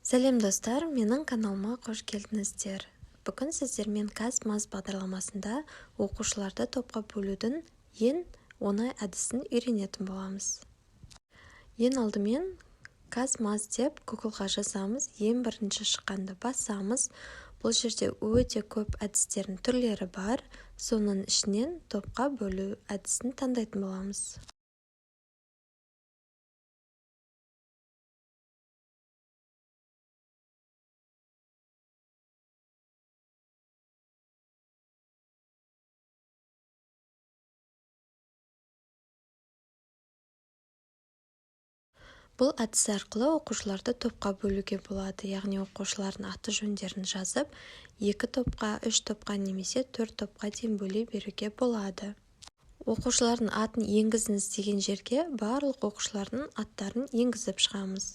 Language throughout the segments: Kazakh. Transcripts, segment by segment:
Сәлем достар, менің каналыма қош келдіңіздер. Бүгін сіздермен Казмаз бағдарламасында оқушыларды топқа бөлудің ең оңай әдісін үйренетін боламыз. Ең алдымен Казмаз деп Google-ға жазамыз, ең бірінші шыққанды басамыз. Бұл жерде өте көп әдістердің түрлері бар, соның ішінен топқа бөлу әдісін таңдайтын боламыз. Бұл әдіс арқылы оқушыларды топқа бөлуге болады, яғни оқушылардың аты жөндерін жазып, 2 топқа, 3 топқа немесе 4 топқа дейін бөле беруге болады. Оқушылардың атын енгізіңіз деген жерге барлық оқушылардың аттарын енгізіп шығамыз.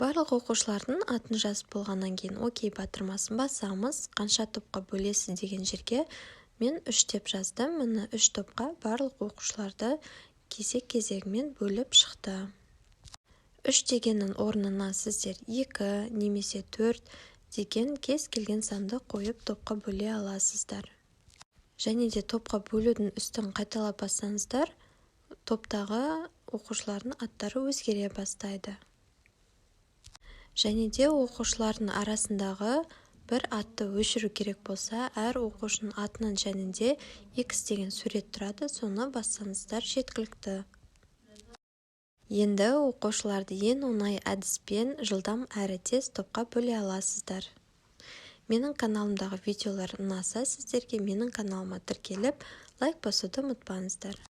Барлық оқушылардың атын жазып болғаннан кейін окей батырмасын басамыз. Қанша топқа бөлесіз деген жерге мен 3 деп жаздым. Міне 3 топқа барлық оқушыларды кезек-кезегімен бөліп шықты. 3 дегеннің орнына сіздер 2 немесе 4 деген кез келген санды қойып топқа бөле аласыздар. Және де топқа бөлудің үстін қайталап бассаңыздар, топтағы оқушылардың аттары өзгере бастайды. Және де оқушылардың арасындағы бір атты өшіру керек болса, әр оқушының атының жанында X деген сурет тұрады, соны бассаңыздар жеткілікті. Енді оқушыларды ең оңай әдіспен жылдам әрі тез топқа бөле аласыздар. Менің каналымдағы видеолар ұнаса, сіздерге менің каналыма тіркеліп, лайк басуды ұмытпаңыздар.